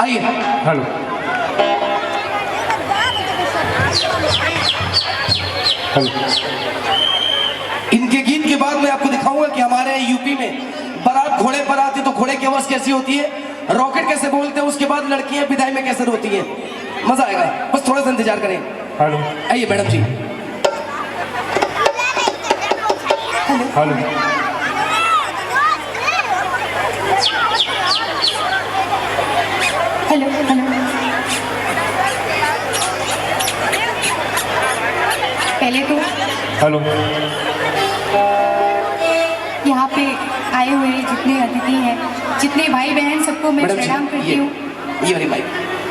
आइए। हेलो। इनके गीत के बाद मैं आपको दिखाऊंगा कि हमारे यूपी में बारात घोड़े पर आती तो घोड़े की आवाज कैसी होती है, रॉकेट कैसे बोलते हैं, उसके बाद लड़कियां विदाई में कैसे रोती हैं। मजा आएगा, बस थोड़ा सा इंतजार करें। हेलो। आइए मैडम जी। हेलो। Hello hello. पहले तो हेलो। यहाँ पे आए हुए जितने अतिथि हैं, जितने भाई बहन, सबको मैं मैडम जी, प्रणाम करती हूँ। ये वाली mic.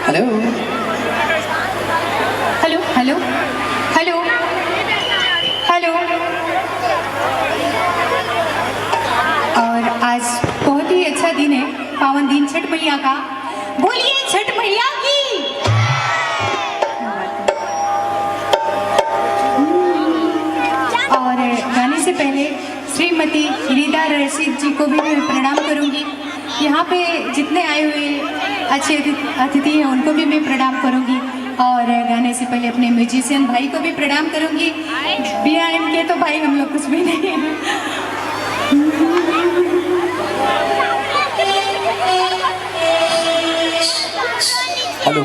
Hello hello hello hello hello. और आज बहुत ही अच्छा दिन है, पावन दिन छठ मैया का। बोलिए छठ मैया की। और गाने से पहले श्रीमती रीता रशीद जी को भी मैं प्रणाम करूंगी। यहाँ पे जितने आए हुए अच्छे अतिथि हैं उनको भी मैं प्रणाम करूंगी। और गाने से पहले अपने म्यूजिशियन भाई को भी प्रणाम करूंगी। बिना इनके तो भाई हम लोग कुछ भी नहीं है। हेलो।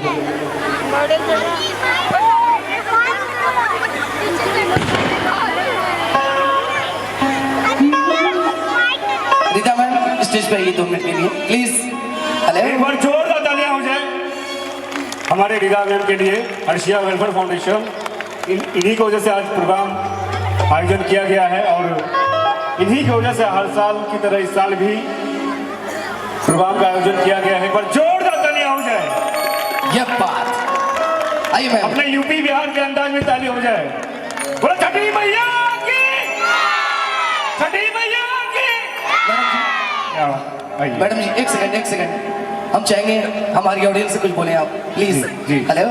रीता मैम स्टेज पे आइए 2 मिनट के लिए प्लीज। हेलो। एक बार जोरदार तालियां हो जाए हमारे रीता मैम के लिए, अर्शिया वेलफेयर फाउंडेशन। इन्हीं की वजह से आज प्रोग्राम आयोजन किया गया है और इन्हीं की वजह से हर साल की तरह इस साल भी प्रोग्राम का आयोजन किया गया है। एक बार जोरदार तालियां हो जाए। ये बात। आइए मैम। अपने यूपी बिहार के अंदाज में ताली हो जाए। बोलो छठी मैया की, छठी मैया की। आइए। मैडम जी एक सेकंड हम चाहेंगे हमारी ऑडियंस से कुछ बोले आप प्लीज। जी। हेलो।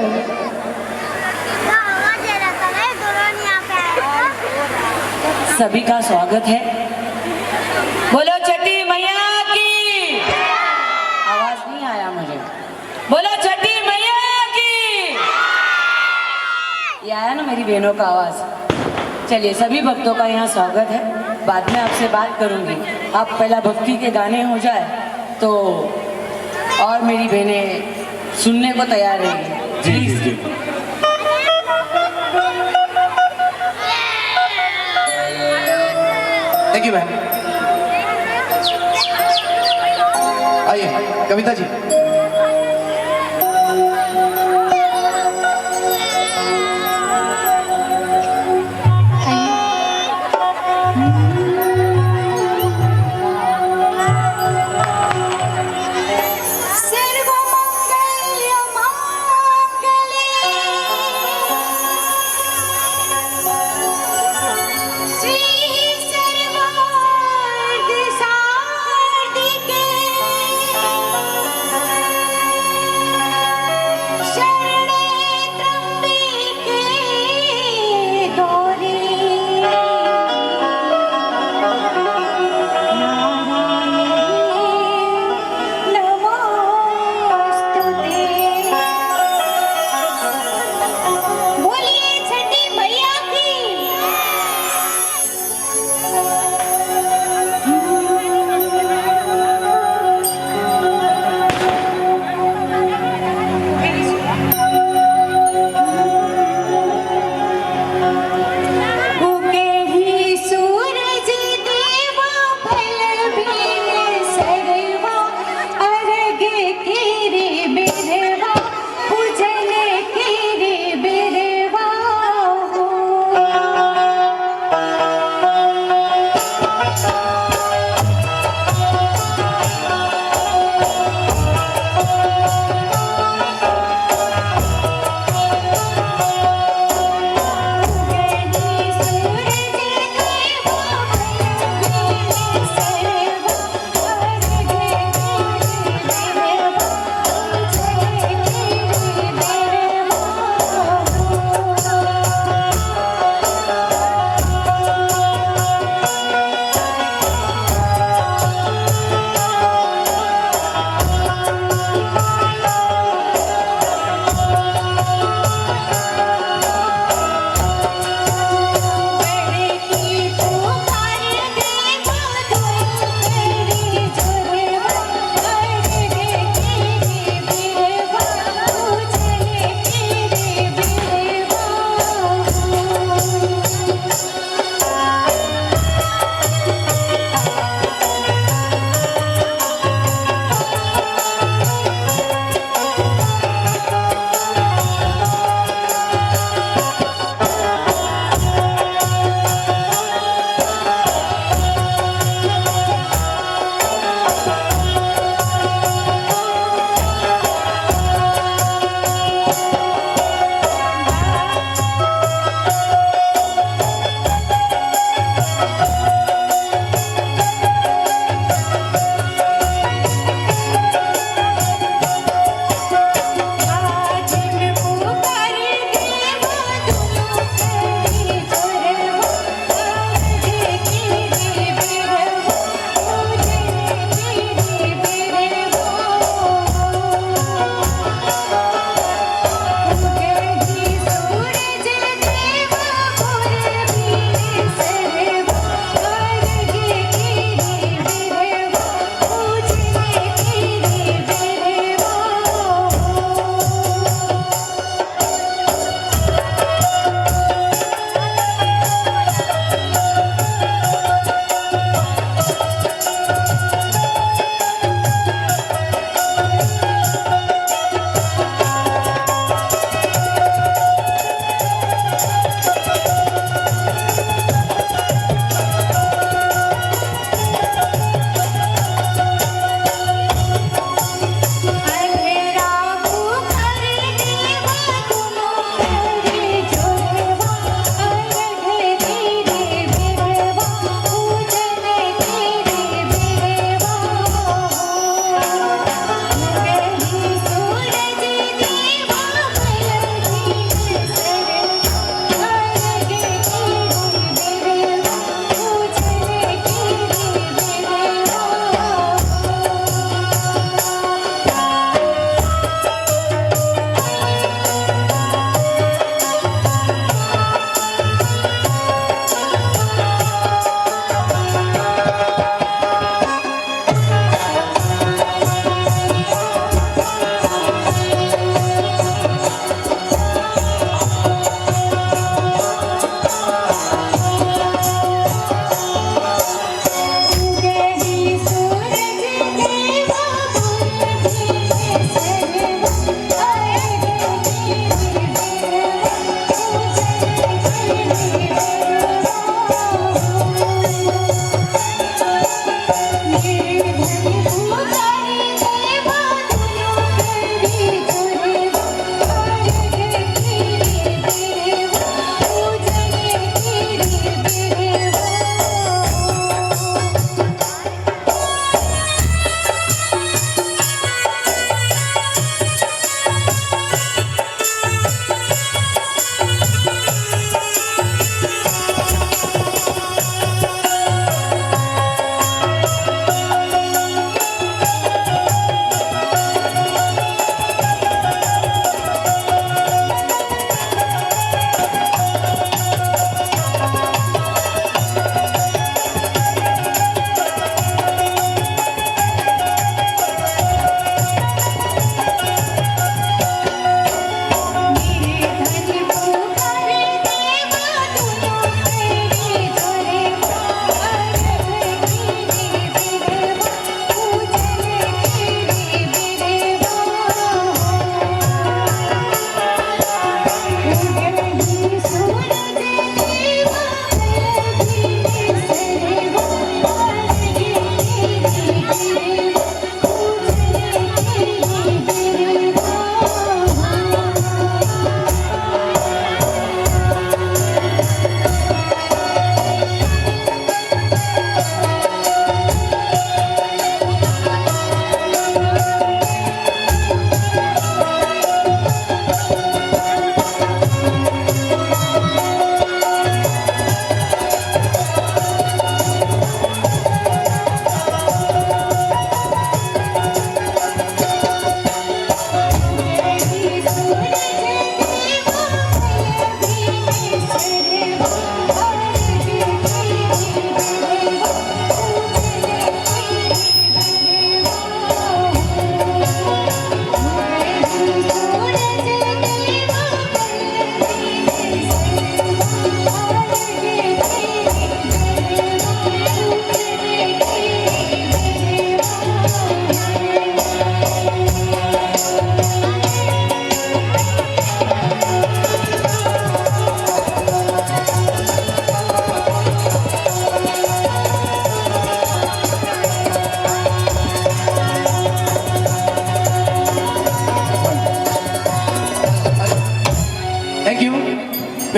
सभी का स्वागत है। बोलो छठी मैया की। आवाज नहीं आया मुझे। बोलो छठी मैया की। ये आया ना मेरी बहनों का आवाज। चलिए सभी भक्तों का यहाँ स्वागत है। बाद में आपसे बात करूंगी। आप पहला भक्ति के गाने हो जाए तो और मेरी बहनें सुनने को तैयार रहेंगी। जी जी जी। Thank you ma'am. आइए कविता जी।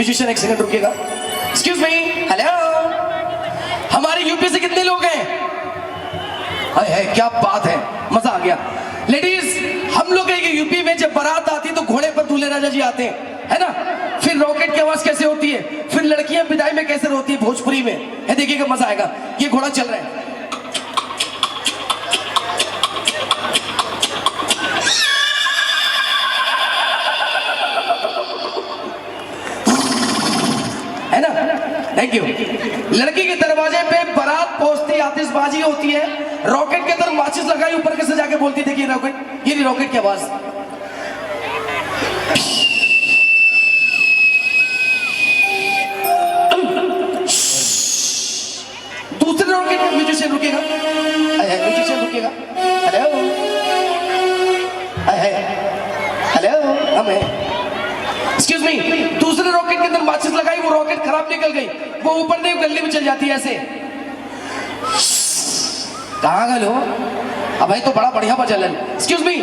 म्यूजिशियन एक सेकंड रुकिएगा। एक्सक्यूज मी, हेलो, हमारे यूपी से कितने लोग हैं? है क्या बात है, मजा आ गया। लेडीज, हम लोग के यूपी में जब बारात आती तो घोड़े पर दूल्हे राजा जी आते हैं, है ना? फिर रॉकेट की आवाज कैसे होती है, फिर लड़कियां विदाई में कैसे रोती है भोजपुरी में, है देखिएगा मजा आएगा। ये घोड़ा चल रहा है, है ना? Thank you. लड़की के दरवाजे पे बारात पहुंचती, आतिशबाजी होती है, रॉकेट के अंदर माचिस लगाई, ऊपर कैसे जाके बोलती, देखिए रॉकेट, ये नहीं रॉकेट की आवाज। दूसरे रॉकेट में म्यूजिशियन रुकेगा, म्यूजिशियन रुकेगा, हेलो हेलो, हम है। एक्सक्यूज मी, दूसरे रॉकेट के अंदर माचिस लगाई, वो रॉकेट खराब निकल गई, वो ऊपर नहीं गली में चल जाती है ऐसे। कहाँ गए हो? अब भाई तो बड़ा बढ़िया बजा लें। एक्सक्यूज मी,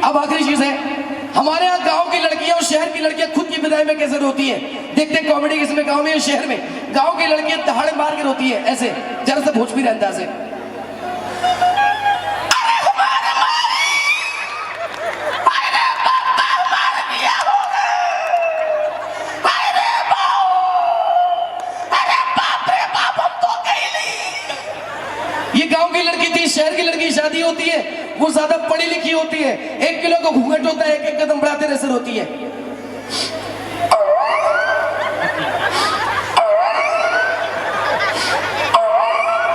अब आखिरी चीज है, हमारे यहाँ गांव की लड़कियां और शहर की लड़कियां खुद की विदाई में कैसे रोती है, देखते हैं कॉमेडी किसमें, गांव में या शहर में। गांव की लड़कियां दहाड़े मार के रोती है ऐसे, जरा सा भोजपुरी अंदाज से। ये गांव की लड़की थी, शहर की लड़की शादी होती है, वो ज्यादा पढ़ी लिखी होती है, 1 किलो का घूंघट होता है, 1-1 कदम बढ़ाते नजर होती है।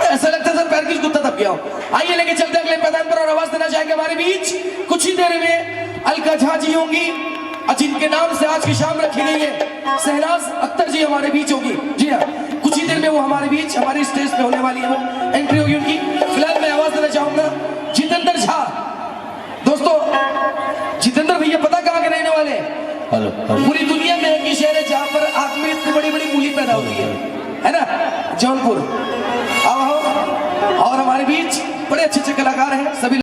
ऐसा लगता है सर पैर की कुत्ता दब गया हो। आइए लेके चलते अगले मैदान पर और आवाज देना चाहेंगे हमारे बीच कुछ ही देर में अलका झा जी होंगी, जिनके नाम से आज की शाम रखी गई है। शहनाज अख्तर जी हमारे बीच होगी, जी हाँ, कुछ ही देर में वो हमारे बीच हमारी स्टेज पे होने वाली है, वो एंट्री होगी उनकी। फिलहाल मैं आवाज देना चाहूंगा जितेंद्र झा। दोस्तों, जितेंद्र भैया पता कहाँ के रहने वाले हैं? पूरी दुनिया में एक ही शहर है जहाँ पर आग में इतनी बड़ी बड़ी मूली पैदा होती है ना? जौनपुर। आओ और हमारे बीच बड़े अच्छे अच्छे कलाकार हैं सभी।